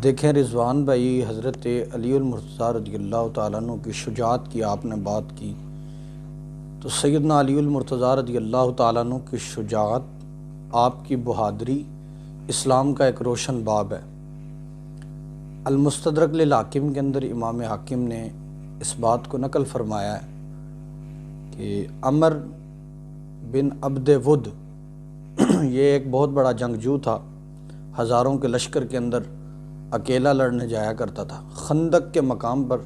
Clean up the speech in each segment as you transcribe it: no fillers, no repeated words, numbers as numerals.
دیکھیں رضوان بھائی، حضرت علی المرتضیٰ رضی اللہ تعالیٰ عنہ کی شجاعت کی آپ نے بات کی، تو سیدنا علی المرتضیٰ رضی اللہ تعالیٰ عنہ کی شجاعت، آپ کی بہادری اسلام کا ایک روشن باب ہے۔ المستدرک للحاکم کے اندر امام حاکم نے اس بات کو نقل فرمایا ہے کہ عمر بن عبد ود یہ ایک بہت بڑا جنگجو تھا، ہزاروں کے لشکر کے اندر اکیلا لڑنے جایا کرتا تھا۔ خندق کے مقام پر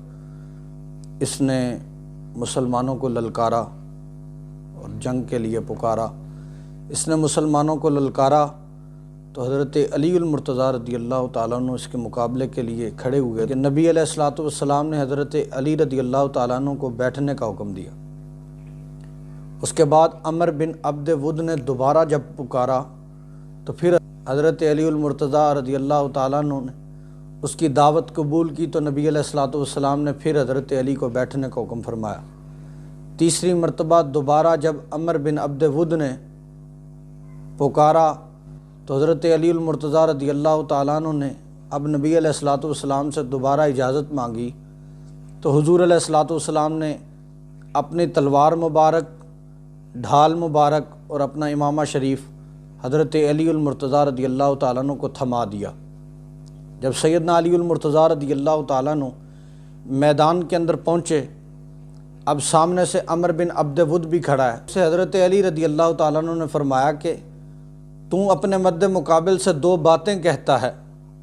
اس نے مسلمانوں کو للکارا اور جنگ کے لیے پکارا۔ اس نے مسلمانوں کو للکارا تو حضرت علی المرتضیٰ رضی اللہ تعالیٰ عنہ اس کے مقابلے کے لیے کھڑے ہوئے کہ نبی علیہ الصلوۃ والسلام نے حضرت علی رضی اللہ تعالیٰ عنہ کو بیٹھنے کا حکم دیا۔ اس کے بعد عمر بن عبد ود نے دوبارہ جب پکارا تو پھر حضرت علی المرتضیٰ رضی اللہ تعالیٰ عنہ نے اس کی دعوت قبول کی تو نبی علیہ الصلوۃ والسلام نے پھر حضرت علی کو بیٹھنے کا حکم فرمایا۔ تیسری مرتبہ دوبارہ جب عمر بن عبد ود نے پکارا تو حضرت علی المرتضیٰ رضی اللہ تعالیٰ عنہ نے اب نبی علیہ الصلوۃ والسلام سے دوبارہ اجازت مانگی تو حضور علیہ الصلوۃ والسلام نے اپنی تلوار مبارک، ڈھال مبارک اور اپنا امامہ شریف حضرت علی المرتضیٰ رضی اللہ تعالیٰ عنہ کو تھما دیا۔ جب سیدنا علی المرتضیٰ رضی اللہ تعالیٰ عنہ میدان کے اندر پہنچے، اب سامنے سے عمر بن عبد ود بھی کھڑا ہے۔ سے حضرت علی رضی اللہ تعالیٰ عنہ نے فرمایا کہ تو اپنے مد مقابل سے دو باتیں کہتا ہے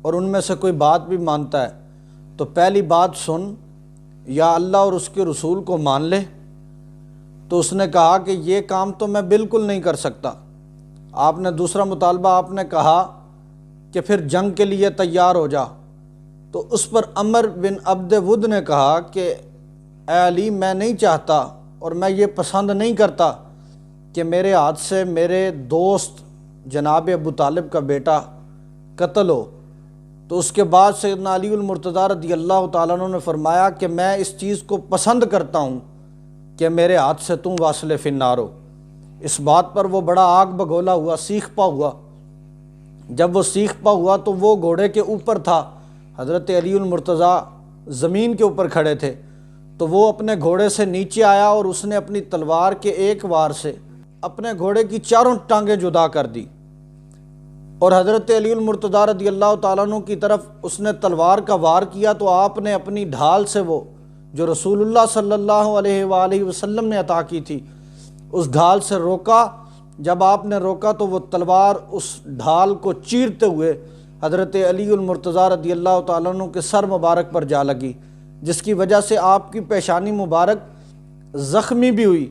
اور ان میں سے کوئی بات بھی مانتا ہے، تو پہلی بات سن، یا اللہ اور اس کے رسول کو مان لے۔ تو اس نے کہا کہ یہ کام تو میں بالکل نہیں کر سکتا۔ آپ نے دوسرا مطالبہ آپ نے کہا کہ پھر جنگ کے لیے تیار ہو جا، تو اس پر عمر بن عبد ود نے کہا کہ اے علی، میں نہیں چاہتا اور میں یہ پسند نہیں کرتا کہ میرے ہاتھ سے میرے دوست جناب ابو طالب کا بیٹا قتل ہو۔ تو اس کے بعد سیدنا علی المرتضیٰ رضی اللہ تعالیٰ عنہ نے فرمایا کہ میں اس چیز کو پسند کرتا ہوں کہ میرے ہاتھ سے تم واصل فی النار ہو۔ اس بات پر وہ بڑا آگ بگولا ہوا، سیخ پا ہوا۔ جب وہ سیخ پا ہوا تو وہ گھوڑے کے اوپر تھا، حضرت علی المرتضیٰ زمین کے اوپر کھڑے تھے، تو وہ اپنے گھوڑے سے نیچے آیا اور اس نے اپنی تلوار کے ایک وار سے اپنے گھوڑے کی چاروں ٹانگیں جدا کر دی، اور حضرت علی المرتضیٰ رضی اللہ تعالیٰ عنہ کی طرف اس نے تلوار کا وار کیا تو آپ نے اپنی ڈھال سے وہ جو رسول اللہ صلی اللہ علیہ وآلہ وسلم نے عطا کی تھی اس ڈھال سے روکا۔ جب آپ نے روکا تو وہ تلوار اس ڈھال کو چیرتے ہوئے حضرت علی المرتضیٰ رضی اللہ تعالیٰ عنہ کے سر مبارک پر جا لگی، جس کی وجہ سے آپ کی پیشانی مبارک زخمی بھی ہوئی۔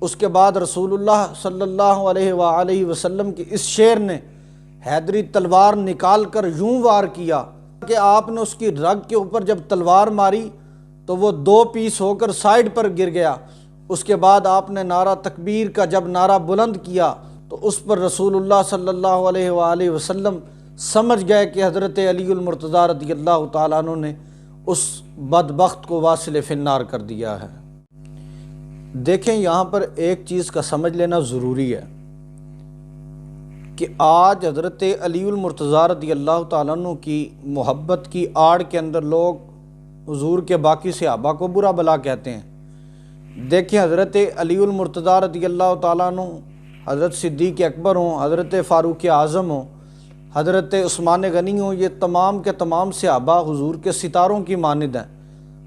اس کے بعد رسول اللہ صلی اللہ علیہ وآلہ وسلم کی اس شیر نے حیدری تلوار نکال کر یوں وار کیا کہ آپ نے اس کی رگ کے اوپر جب تلوار ماری تو وہ دو پیس ہو کر سائیڈ پر گر گیا۔ اس کے بعد آپ نے نعرہ تکبیر کا جب نعرہ بلند کیا تو اس پر رسول اللہ صلی اللہ علیہ وآلہ وسلم سمجھ گئے کہ حضرت علی المرتضیٰ رضی اللہ تعالیٰ عنہ نے اس بدبخت کو واصل فی النار کر دیا ہے۔ دیکھیں یہاں پر ایک چیز کا سمجھ لینا ضروری ہے کہ آج حضرت علی المرتضیٰ رضی اللہ تعالیٰ عنہ کی محبت کی آڑ کے اندر لوگ حضور کے باقی صحابہ کو برا بلا کہتے ہیں۔ دیکھیں حضرت علی المرتضیٰ رضی اللہ تعالیٰ عنہ، حضرت صدیق اکبر ہوں، حضرت فاروق اعظم ہوں، حضرت عثمان غنی ہوں، یہ تمام کے تمام صحابہ حضور کے ستاروں کی مانند ہیں۔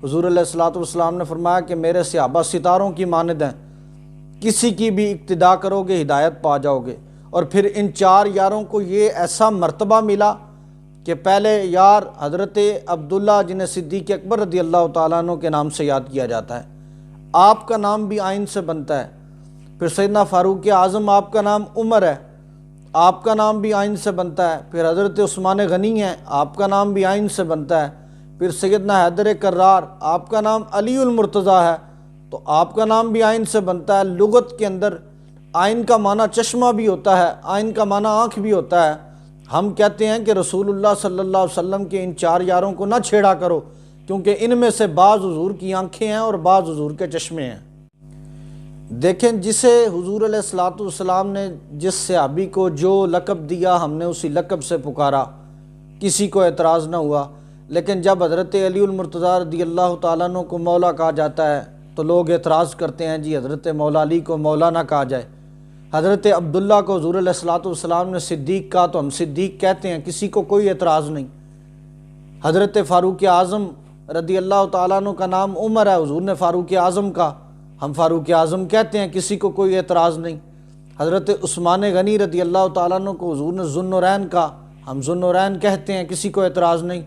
حضور علیہ الصلوۃ والسلام نے فرمایا کہ میرے صحابہ ستاروں کی مانند ہیں، کسی کی بھی اقتداء کرو گے ہدایت پا جاؤ گے۔ اور پھر ان چار یاروں کو یہ ایسا مرتبہ ملا کہ پہلے یار حضرت عبداللہ جنہیں صدیق اکبر رضی اللہ تعالیٰ عنہ کے نام سے یاد کیا جاتا ہے، آپ کا نام بھی آئین سے بنتا ہے۔ پھر سیدنا فاروق اعظم، آپ کا نام عمر ہے، آپ کا نام بھی آئین سے بنتا ہے۔ پھر حضرت عثمان غنی ہے، آپ کا نام بھی آئین سے بنتا ہے۔ پھر سیدنا حیدر کرار، آپ کا نام علی المرتضیٰ ہے تو آپ کا نام بھی آئین سے بنتا ہے۔ لغت کے اندر آئین کا معنی چشمہ بھی ہوتا ہے، آئین کا معنی آنکھ بھی ہوتا ہے۔ ہم کہتے ہیں کہ رسول اللہ صلی اللہ علیہ وسلم کے ان چار یاروں کو نہ چھیڑا کرو، کیونکہ ان میں سے بعض حضور کی آنکھیں ہیں اور بعض حضور کے چشمے ہیں۔ دیکھیں جسے حضور علیہ الصلوۃ والسلام نے جس صحابی کو جو لقب دیا ہم نے اسی لقب سے پکارا، کسی کو اعتراض نہ ہوا، لیکن جب حضرت علی المرتضیٰ رضی اللہ تعالیٰ عنہ کو مولا کہا جاتا ہے تو لوگ اعتراض کرتے ہیں جی حضرت مولا علی کو مولا نہ کہا جائے۔ حضرت عبداللہ کو حضور علیہ الصلوۃ والسلام نے صدیق کہا تو ہم صدیق کہتے ہیں، کسی کو کوئی اعتراض نہیں۔ حضرت فاروق اعظم رضی اللہ تعالیٰ عنہ کا نام عمر ہے، حضور نے فاروق اعظم کہا، ہم فاروق اعظم کہتے ہیں، کسی کو کوئی اعتراض نہیں۔ حضرت عثمان غنی رضی اللہ تعالیٰ عنہ کو حضور نے ذو النورین کہا، ہم ذو النورین کہتے ہیں، کسی کو اعتراض نہیں۔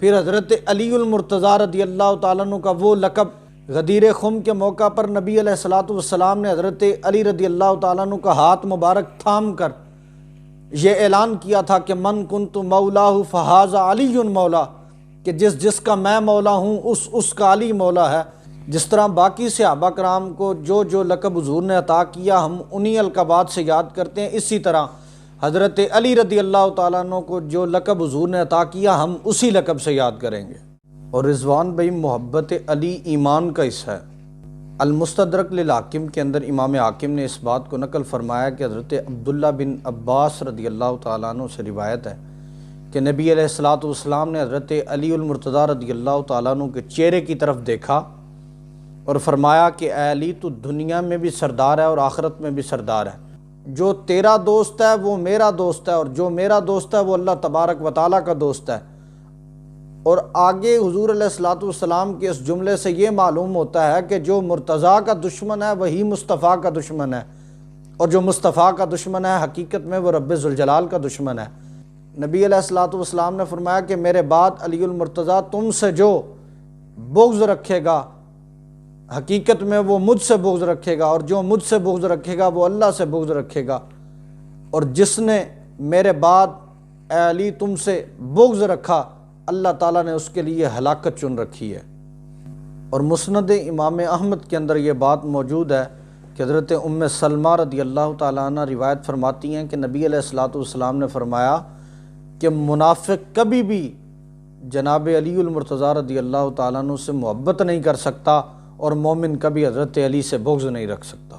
پھر حضرت علی المرتضیٰ رضی اللہ تعالیٰ عنہ کا وہ لقب، غدیر خم کے موقع پر نبی علیہ الصلوۃ والسلام نے حضرت علی رضی اللہ تعالیٰ عنہ کا ہاتھ مبارک تھام کر یہ اعلان کیا تھا کہ من کنت مولاہ فہذا علی مولا، کہ جس کا میں مولا ہوں اس کا علی مولا ہے۔ جس طرح باقی صحابہ کرام کو جو لقب حضور نے عطا کیا ہم انہی القابات سے یاد کرتے ہیں، اسی طرح حضرت علی رضی اللہ تعالیٰ عنہ کو جو لقب حضور نے عطا کیا ہم اسی لقب سے یاد کریں گے۔ اور رضوان بھائی، محبت علی ایمان کا حصہ ہے۔ المستدرک للحاکم کے اندر امام حاکم نے اس بات کو نقل فرمایا کہ حضرت عبداللہ بن عباس رضی اللہ تعالیٰ عنہ سے روایت ہے کہ نبی علیہ الصلوۃ والسلام نے حضرت علی المرتضیٰ رضی اللہ تعالیٰ عنہ کے چہرے کی طرف دیکھا اور فرمایا کہ اے علی، تو دنیا میں بھی سردار ہے اور آخرت میں بھی سردار ہے۔ جو تیرا دوست ہے وہ میرا دوست ہے، اور جو میرا دوست ہے وہ اللہ تبارک و تعالیٰ کا دوست ہے۔ اور آگے حضور علیہ الصلوۃ والسلام کے اس جملے سے یہ معلوم ہوتا ہے کہ جو مرتضیٰ کا دشمن ہے وہی مصطفیٰ کا دشمن ہے، اور جو مصطفیٰ کا دشمن ہے حقیقت میں وہ رب ذوالجلال کا دشمن ہے۔ نبی علیہ الصلوۃ والسلام نے فرمایا کہ میرے بعد علی المرتضیٰ تم سے جو بغض رکھے گا حقیقت میں وہ مجھ سے بغض رکھے گا، اور جو مجھ سے بغض رکھے گا وہ اللہ سے بغض رکھے گا، اور جس نے میرے بعد اے علی تم سے بغض رکھا اللہ تعالیٰ نے اس کے لیے ہلاکت چن رکھی ہے۔ اور مسند امام احمد کے اندر یہ بات موجود ہے کہ حضرت ام سلمہ رضی اللہ تعالیٰ عنہ روایت فرماتی ہیں کہ نبی علیہ الصلوۃ والسلام نے فرمایا کہ منافق کبھی بھی جناب علی المرتضیٰ رضی اللہ تعالیٰ عنہ سے محبت نہیں کر سکتا، اور مومن کبھی حضرت علی سے بغض نہیں رکھ سکتا۔